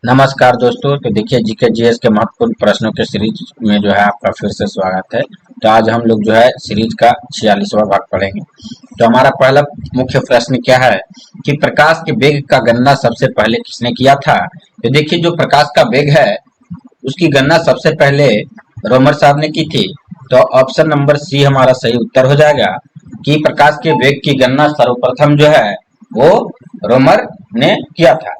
नमस्कार दोस्तों। तो देखिए जीके जीएस के महत्वपूर्ण प्रश्नों के सीरीज में जो है आपका फिर से स्वागत है। तो आज हम लोग जो है सीरीज का 46वां भाग पढ़ेंगे। तो हमारा पहला मुख्य प्रश्न क्या है कि प्रकाश के वेग का गणना सबसे पहले किसने किया था। तो देखिए जो प्रकाश का वेग है उसकी गणना सबसे पहले रोमर साहब ने की थी। तो ऑप्शन नंबर सी हमारा सही उत्तर हो जाएगा कि प्रकाश के वेग की गणना सर्वप्रथम जो है वो रोमर ने किया था।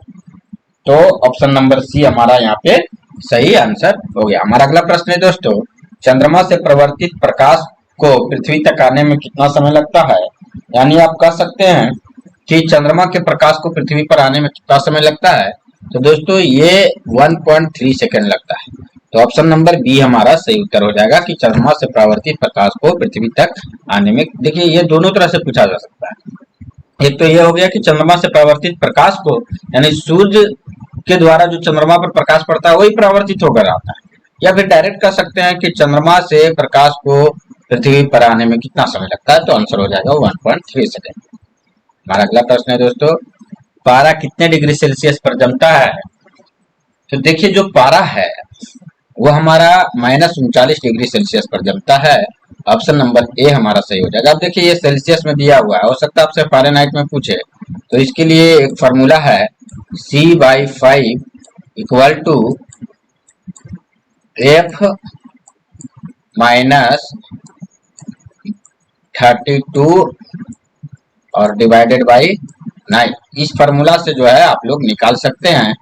तो ऑप्शन नंबर सी हमारा यहाँ पे सही आंसर हो गया। हमारा अगला प्रश्न है दोस्तों, चंद्रमा से प्रवर्तित प्रकाश को पृथ्वी तक आने में कितना समय लगता है। यानी आप कह सकते हैं कि चंद्रमा के प्रकाश को पृथ्वी पर आने में कितना समय लगता है। तो दोस्तों ये 1.3 सेकेंड लगता है। तो ऑप्शन नंबर बी हमारा सही उत्तर हो जाएगा कि चंद्रमा से प्रवर्तित प्रकाश को पृथ्वी तक आने में, देखिए ये दोनों तरह से पूछा जा सकता है। एक तो ये हो गया कि चंद्रमा से परावर्तित प्रकाश को, यानी सूर्य के द्वारा जो चंद्रमा पर प्रकाश पड़ता है वही परावर्तित होकर आता है, या फिर डायरेक्ट कह सकते हैं कि चंद्रमा से प्रकाश को पृथ्वी पर आने में कितना समय लगता है। तो आंसर हो जाएगा 1.3 सेकेंड। हमारा अगला प्रश्न है दोस्तों, पारा कितने डिग्री सेल्सियस पर जमता है। तो देखिए जो पारा है वो हमारा -39 डिग्री सेल्सियस पर जमता है। ऑप्शन नंबर ए हमारा सही हो जाएगा। अब देखिए ये सेल्सियस में दिया हुआ है, हो सकता है आपसे फ़ारेनहाइट में पूछे। तो इसके लिए एक फार्मूला है C/5 इक्वल टू F -32 और डिवाइडेड बाई 9। इस फार्मूला से जो है आप लोग निकाल सकते हैं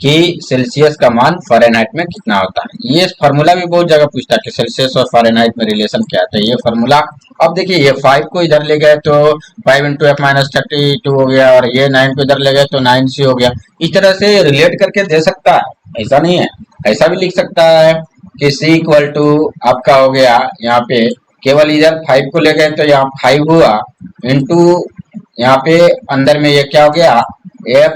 कि सेल्सियस का मान फ़ारेनहाइट में कितना होता है। ये फार्मूला भी बहुत जगह पूछता है कि सेल्सियस और फ़ारेनहाइट में रिलेशन क्या है। ये फार्मूला, अब देखिए ये 5 को इधर ले गए तो 5 इंटू एफ -32 हो गया, और ये 9 को इधर ले गए तो 9C हो गया। इस तरह से रिलेट करके दे सकता है, ऐसा नहीं है। ऐसा भी लिख सकता है कि C इक्वल टू आपका हो गया, यहाँ पे केवल इधर 5 को ले गए तो यहाँ 5 हुआ, इंटू यहाँ पे अंदर में ये क्या हो गया F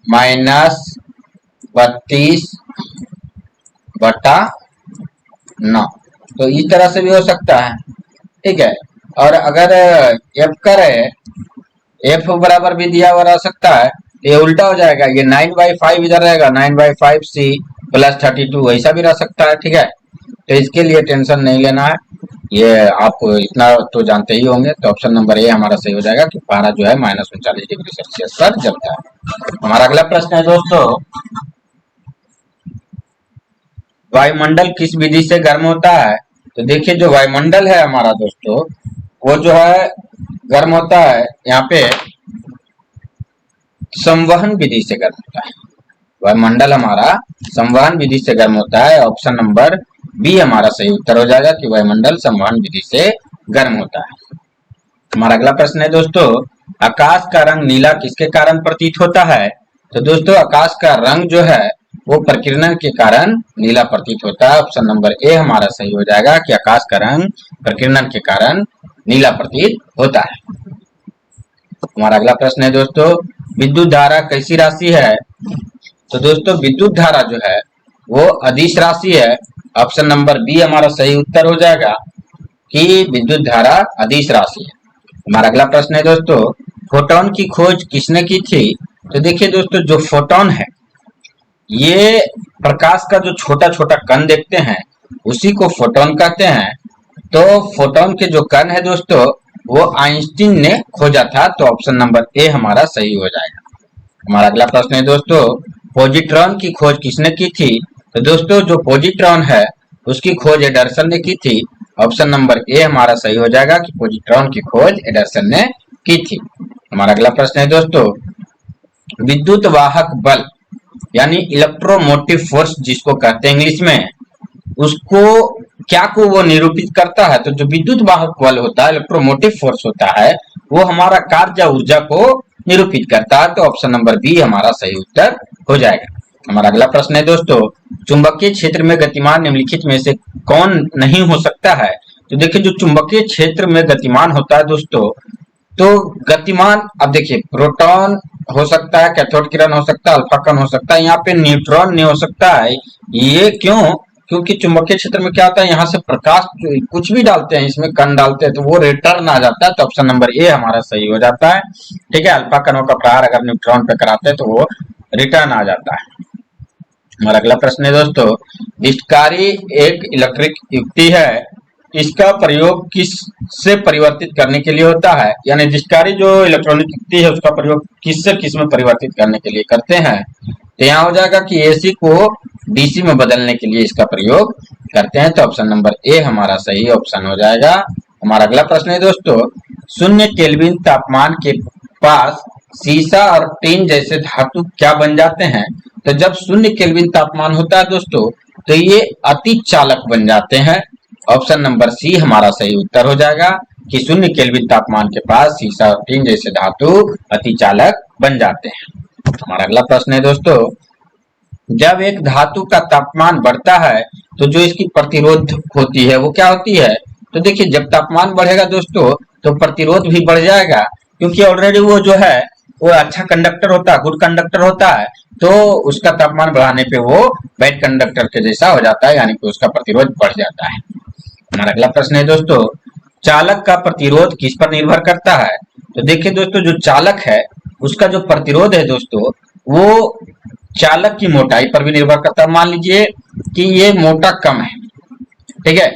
-32/9। तो इस तरह से भी हो सकता है, ठीक है। और अगर एफ करे, एफ बराबर भी दिया हुआ रह सकता है, तो ये उल्टा हो जाएगा, ये 9/5 इधर रहेगा, 9/5C + 32 ऐसा भी रह सकता है, ठीक है। तो इसके लिए टेंशन नहीं लेना है, ये आप इतना तो जानते ही होंगे। तो ऑप्शन नंबर ए हमारा सही हो जाएगा कि पारा जो है -39 डिग्री सेल्सियस पर जमता है। हमारा अगला प्रश्न है दोस्तों, वायुमंडल किस विधि से गर्म होता है। तो देखिए जो वायुमंडल है हमारा दोस्तों, वो जो है गर्म होता है यहाँ पे संवहन विधि से गर्म होता है। वायुमंडल हमारा संवहन विधि से गर्म होता है। ऑप्शन नंबर बी हमारा सही उत्तर हो जाएगा कि वायुमंडल संवहन विधि से गर्म होता है। हमारा अगला प्रश्न है दोस्तों, आकाश का रंग नीला किसके कारण प्रतीत होता है। तो दोस्तों आकाश का रंग जो है वो प्रकीर्णन के कारण नीला प्रतीत होता है। ऑप्शन नंबर ए हमारा सही हो जाएगा कि आकाश का रंग प्रकीर्णन के कारण नीला प्रतीत होता है। हमारा अगला प्रश्न है दोस्तों, विद्युत धारा कैसी राशि है। तो दोस्तों विद्युत धारा जो है वो अदिश राशि है। ऑप्शन नंबर बी हमारा सही उत्तर हो जाएगा कि विद्युत धारा अदिश राशि है। हमारा अगला प्रश्न है दोस्तों, फोटोन की खोज किसने की थी। तो देखिए दोस्तों जो फोटोन है ये प्रकाश का जो छोटा छोटा कण देखते हैं उसी को फोटोन कहते हैं। तो फोटोन के जो कण है दोस्तों वो आइंस्टीन ने खोजा था। तो ऑप्शन नंबर ए हमारा सही हो जाएगा। हमारा अगला प्रश्न है दोस्तों, पॉजिट्रॉन की खोज किसने की थी। तो दोस्तों जो पॉजिट्रॉन है उसकी खोज एडरसन ने की थी। ऑप्शन नंबर ए हमारा सही हो जाएगा कि पॉजिट्रॉन की खोज एडरसन ने की थी। हमारा अगला प्रश्न है दोस्तों, विद्युत वाहक बल यानी इलेक्ट्रोमोटिव फोर्स जिसको कहते हैं इंग्लिश में, उसको क्या को वो निरूपित करता है। तो जो विद्युत वाहक बल होता है, इलेक्ट्रोमोटिव फोर्स होता है, वो हमारा कार्य या ऊर्जा को निरूपित करता है। तो ऑप्शन नंबर बी हमारा सही उत्तर हो जाएगा। हमारा अगला प्रश्न है दोस्तों, चुंबकीय क्षेत्र में गतिमान निम्नलिखित में से कौन नहीं हो सकता है। तो देखिए जो चुंबकीय क्षेत्र में गतिमान होता है दोस्तों, तो गतिमान, अब देखिए प्रोटॉन हो सकता है, कैथोड किरण हो सकता है, अल्फा कण हो सकता है, यहाँ पे न्यूट्रॉन नहीं हो सकता है। ये क्यों? क्योंकि चुंबकीय क्षेत्र में क्या होता है, यहाँ से प्रकाश कुछ भी डालते हैं, इसमें कण डालते हैं तो वो रिटर्न आ जाता है। तो ऑप्शन नंबर ए हमारा सही हो जाता है, ठीक है। अल्फा कणों का प्रहार अगर न्यूट्रॉन पे कराते हैं तो वो रिटर्न आ जाता है। हमारा अगला प्रश्न है दोस्तों, डिस्टकारी एक इलेक्ट्रिक युक्ति है, इसका प्रयोग किस से परिवर्तित करने के लिए होता है? यानी डिस्टकारी जो इलेक्ट्रॉनिक युक्ति है उसका प्रयोग किस से किस में परिवर्तित करने के लिए करते हैं? तो यहाँ हो जाएगा कि एसी को डीसी में बदलने के लिए इसका प्रयोग करते हैं। तो ऑप्शन नंबर ए हमारा सही ऑप्शन हो जाएगा। हमारा अगला प्रश्न है दोस्तों, 0 केल्विन तापमान के पास सीसा और टिन जैसे धातु क्या बन जाते हैं? तो जब 0 केल्विन तापमान होता है दोस्तों तो ये अति चालक बन जाते हैं। ऑप्शन नंबर सी हमारा सही उत्तर हो जाएगा कि 0 केल्विन तापमान के पास सीसा और टिन जैसे धातु अति चालक बन जाते हैं। हमारा अगला प्रश्न है दोस्तों, जब एक धातु का तापमान बढ़ता है तो जो इसकी प्रतिरोध होती है वो क्या होती है? तो देखिए, जब तापमान बढ़ेगा दोस्तों तो प्रतिरोध भी बढ़ जाएगा, क्योंकि ऑलरेडी वो जो है वो अच्छा कंडक्टर होता है, गुड कंडक्टर होता है, तो उसका तापमान बढ़ाने पे वो बैड कंडक्टर के जैसा हो जाता है, यानी कि उसका प्रतिरोध बढ़ जाता है। हमारा अगला प्रश्न है दोस्तों, चालक का प्रतिरोध किस पर निर्भर करता है? तो देखिए दोस्तों, जो चालक है उसका जो प्रतिरोध है दोस्तों वो चालक की मोटाई पर भी निर्भर करता है। मान लीजिए कि ये मोटा कम है, ठीक है,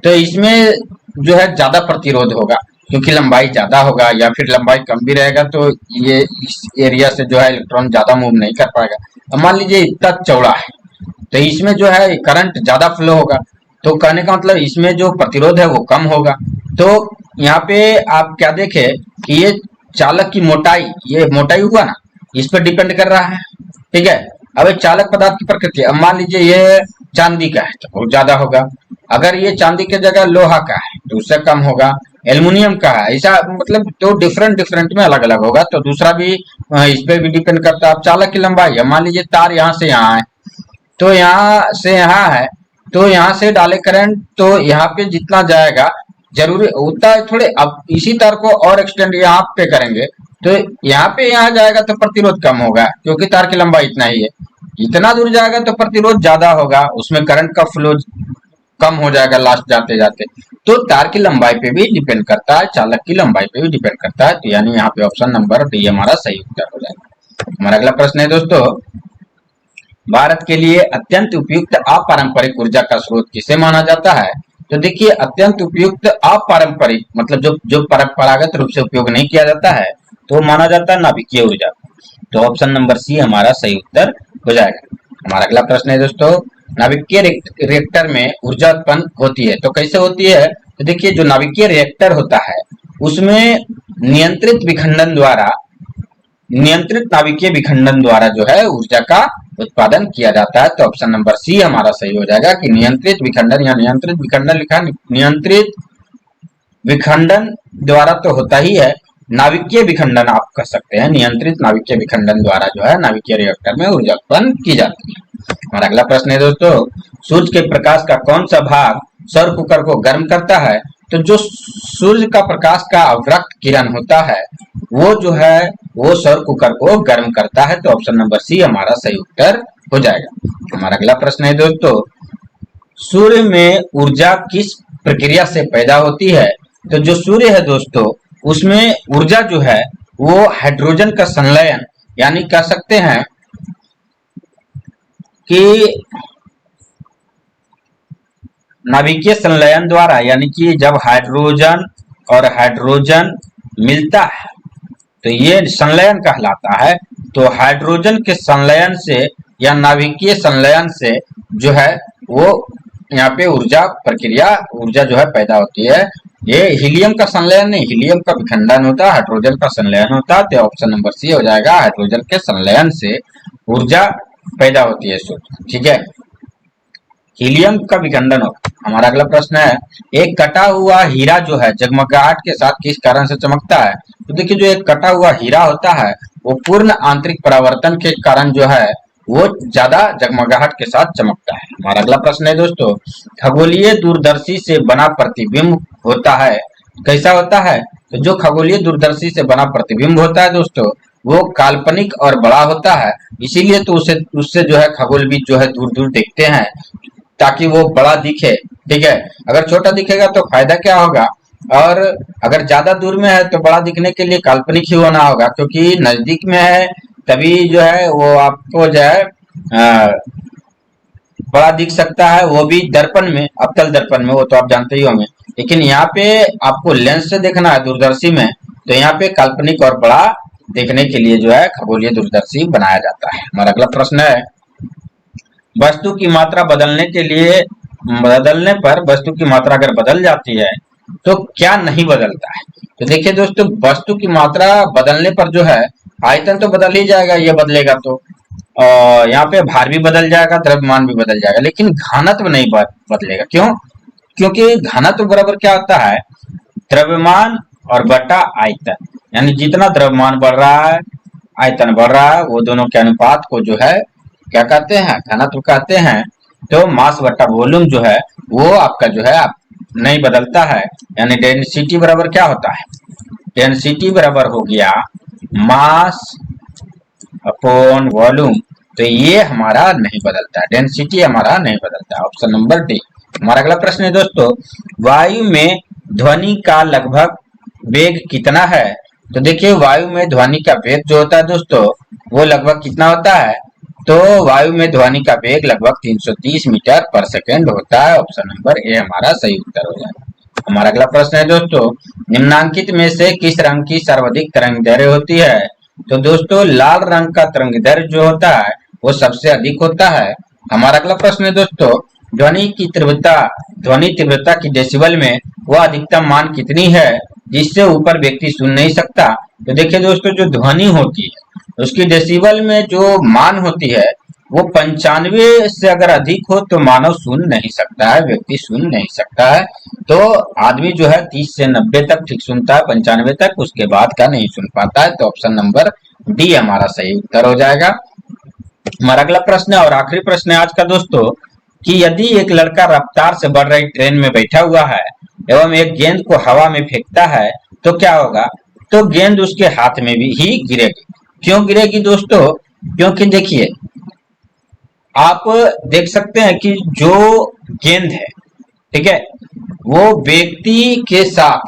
तो इसमें जो है ज्यादा प्रतिरोध होगा क्योंकि लंबाई ज्यादा होगा, या फिर लंबाई कम भी रहेगा तो ये इस एरिया से जो है इलेक्ट्रॉन ज्यादा मूव नहीं कर पाएगा। अब मान लीजिए इतना चौड़ा है तो इसमें जो है करंट ज्यादा फ्लो होगा, तो कहने का मतलब इसमें जो प्रतिरोध है वो कम होगा। तो यहाँ पे आप क्या देखें कि ये चालक की मोटाई, ये मोटाई हुआ ना, इस पर डिपेंड कर रहा है, ठीक है। अब एक चालक पदार्थ की प्रकृति, अब मान लीजिए ये चांदी का है तो बहुत ज्यादा होगा, अगर ये चांदी की जगह लोहा का है तो उससे कम होगा, एल्युमिनियम का है, ऐसा मतलब तो डिफरेंट डिफरेंट में अलग अलग होगा। तो दूसरा भी इस पे भी डिपेंड करता है। अब चालक की लंबाई है, मान लीजिए तार यहाँ से यहाँ है तो यहाँ से यहाँ है, तो यहाँ से डाले करंट तो यहाँ पे जितना जाएगा जरूरी उतना है थोड़े। अब इसी तार को और एक्सटेंड यहाँ पे करेंगे तो यहाँ पे यहाँ जाएगा तो प्रतिरोध कम होगा, क्योंकि तार की लंबाई इतना ही है। इतना दूर जाएगा तो प्रतिरोध ज्यादा होगा, उसमें करंट का फ्लो कम हो जाएगा लास्ट जाते जाते। तो तार की लंबाई पे भी डिपेंड करता है, चालक की लंबाई पे भी डिपेंड करता है। तो यानी यहाँ पे ऑप्शन नंबर डी हमारा सही उत्तर हो जाएगा। हमारा अगला प्रश्न है दोस्तों, भारत के लिए अत्यंत उपयुक्त अपारंपरिक ऊर्जा का स्रोत किसे माना जाता है? तो देखिए, अत्यंत उपयुक्त अपारंपरिक मतलब जो परंपरागत रूप से उपयोग नहीं किया जाता है तो माना जाता है नाभिकीय ऊर्जा। तो ऑप्शन नंबर सी हमारा सही उत्तर हो जाएगा। हमारा अगला प्रश्न है दोस्तों, नाभिकीय रिएक्टर में ऊर्जा उत्पन्न होती है तो कैसे होती है? तो देखिए, जो नाभिकीय रिएक्टर होता है उसमें नियंत्रित नाभिकीय विखंडन द्वारा जो है ऊर्जा का उत्पादन किया जाता है। तो ऑप्शन नंबर सी हमारा सही हो जाएगा कि नियंत्रित विखंडन, या नियंत्रित विखंडन लिखा, नियंत्रित विखंडन द्वारा तो होता ही है, नाभिकीय विखंडन आप कर सकते हैं, नियंत्रित नाभिकीय विखंडन द्वारा जो है नाभिकीय रिएक्टर में ऊर्जा उत्पन्न की जाती है। हमारा अगला प्रश्न है दोस्तों, सूर्य के प्रकाश का कौन सा भाग सौर कुकर को गर्म करता है? तो जो सूर्य का प्रकाश का अवरक्त किरण होता है वो जो है वो सौर कुकर को गर्म करता है। तो ऑप्शन नंबर सी हमारा सही उत्तर हो जाएगा। हमारा अगला प्रश्न है दोस्तों, सूर्य में ऊर्जा किस प्रक्रिया से पैदा होती है? तो जो सूर्य है दोस्तों उसमें ऊर्जा जो है वो हाइड्रोजन का संलयन, यानी कह सकते हैं कि नाभिकीय संलयन द्वारा, यानी कि जब हाइड्रोजन और हाइड्रोजन मिलता है तो ये संलयन कहलाता है। तो हाइड्रोजन के संलयन से या नाभिकीय संलयन से जो है वो यहाँ पे ऊर्जा जो है पैदा होती है। ये हीलियम का संलयन नहीं, हीलियम का विखंडन होता है, हाइड्रोजन का संलयन होता है। तो ऑप्शन नंबर सी हो जाएगा, हाइड्रोजन के संलयन से ऊर्जा पैदा होती है। ठीक है, हीलियम का विखंडन होगा। हमारा अगला प्रश्न है, एक कटा हुआ हीरा जो है जगमगाहट के साथ किस कारण से चमकता है? तो देखिए, जो एक कटा हुआ हीरा होता है वो पूर्ण आंतरिक परावर्तन के कारण जो है वो ज्यादा जगमगाहट के साथ चमकता है। हमारा अगला प्रश्न है दोस्तों, खगोलीय दूरदर्शी से बना प्रतिबिंब होता है, कैसा होता है? तो जो खगोलीय दूरदर्शी से बना प्रतिबिंब होता है दोस्तों वो काल्पनिक और बड़ा होता है, इसीलिए तो उससे जो है खगोलविद जो है दूर दूर देखते हैं ताकि वो बड़ा दिखे। ठीक है, अगर छोटा दिखेगा तो फायदा क्या होगा, और अगर ज्यादा दूर में है तो बड़ा दिखने के लिए काल्पनिक ही होना होगा, क्योंकि नजदीक में है तभी जो है वो आपको जो है बड़ा दिख सकता है, वो भी दर्पण में, अवतल दर्पण में, वो तो आप जानते ही होंगे। लेकिन यहाँ पे आपको लेंस से देखना है दूरदर्शी में, तो यहाँ पे काल्पनिक और बड़ा देखने के लिए जो है खगोलीय दूरदर्शी बनाया जाता है। हमारा अगला प्रश्न है, वस्तु की मात्रा बदलने पर वस्तु की मात्रा अगर बदल जाती है तो क्या नहीं बदलता है? तो देखिए दोस्तों, वस्तु की मात्रा बदलने पर जो है आयतन तो बदल ही जाएगा, ये बदलेगा तो यहाँ पे भार भी बदल जाएगा, द्रव्यमान भी बदल जाएगा, लेकिन घनत्व नहीं बदलेगा। क्यों? क्योंकि घनत्व बराबर क्या होता है, द्रव्यमान और बटा आयतन, यानी जितना द्रव्यमान बढ़ रहा है, आयतन बढ़ रहा है, वो दोनों के अनुपात को जो है क्या कहते हैं, घनत्व कहते हैं। तो मास बटा वॉल्यूम जो है वो आपका जो है आप नहीं बदलता है, यानी डेंसिटी बराबर क्या होता है, डेंसिटी बराबर हो गया मास अपॉन वॉल्यूम। तो ये हमारा नहीं बदलता है, डेंसिटी हमारा नहीं बदलता है। Option number D. हमारा अगला प्रश्न है दोस्तों, वायु में ध्वनि का लगभग वेग कितना है? तो देखिए, वायु में ध्वनि का वेग जो होता है दोस्तों, वो लगभग कितना होता है? तो वायु में ध्वनि का वेग लगभग 330 मीटर पर सेकेंड होता है। ऑप्शन नंबर ए हमारा सही उत्तर हो जाएगा। हमारा अगला प्रश्न है दोस्तों, निम्नांकित में से किस रंग की सर्वाधिक तरंगदैर्घ्य होती है? तो दोस्तों, लाल रंग का तरंगदैर्घ्य जो होता है वो सबसे अधिक होता है। हमारा अगला प्रश्न है दोस्तों, ध्वनि तीव्रता की डेसिबल में वह अधिकतम मान कितनी है जिससे ऊपर व्यक्ति सुन नहीं सकता? तो देखिए दोस्तों, जो ध्वनि होती है उसकी डेसिबल में जो मान होती है वो 95 से अगर अधिक हो तो मानव सुन नहीं सकता है, व्यक्ति सुन नहीं सकता है। तो आदमी जो है 30 से 90 तक ठीक सुनता है, 95 तक, उसके बाद का नहीं सुन पाता है। तो ऑप्शन नंबर डी हमारा सही उत्तर हो जाएगा। हमारा अगला प्रश्न है और आखिरी प्रश्न है आज का दोस्तों, कि यदि एक लड़का रफ्तार से बढ़ रही ट्रेन में बैठा हुआ है एवं एक गेंद को हवा में फेंकता है तो क्या होगा? तो गेंद उसके हाथ में भी ही गिरेगी। क्यों गिरेगी दोस्तों? क्योंकि देखिए, आप देख सकते हैं कि जो गेंद है, ठीक है, वो व्यक्ति के साथ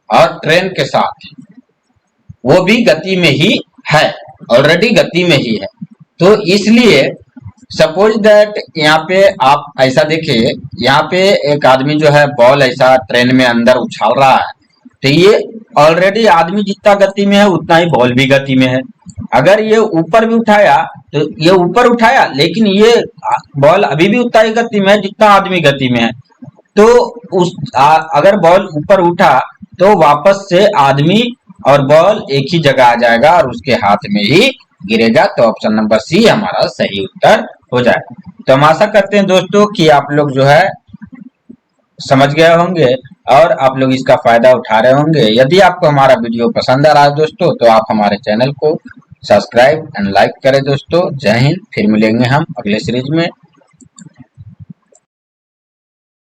और ट्रेन के साथ वो भी गति में ही है, ऑलरेडी गति में ही है। तो इसलिए सपोज दैट यहाँ पे आप ऐसा देखिए, यहाँ पे एक आदमी जो है बॉल ऐसा ट्रेन में अंदर उछाल रहा है, तो ये ऑलरेडी आदमी जितना गति में है उतना ही बॉल भी गति में है। अगर ये ऊपर भी उठाया तो ये ऊपर उठाया, लेकिन ये बॉल अभी भी उतना ही गति में है जितना आदमी गति में है। तो अगर बॉल ऊपर उठा तो वापस से आदमी और बॉल एक ही जगह आ जाएगा और उसके हाथ में ही गिरेगा। तो ऑप्शन नंबर सी हमारा सही उत्तर हो जाएगा। तो हम आशा करते हैं दोस्तों कि आप लोग जो है समझ गए होंगे और आप लोग इसका फायदा उठा रहे होंगे। यदि आपको हमारा वीडियो पसंद आ रहा है दोस्तों, तो आप हमारे चैनल को सब्सक्राइब एंड लाइक करें दोस्तों। जय हिंद। फिर मिलेंगे हम अगले सीरीज में।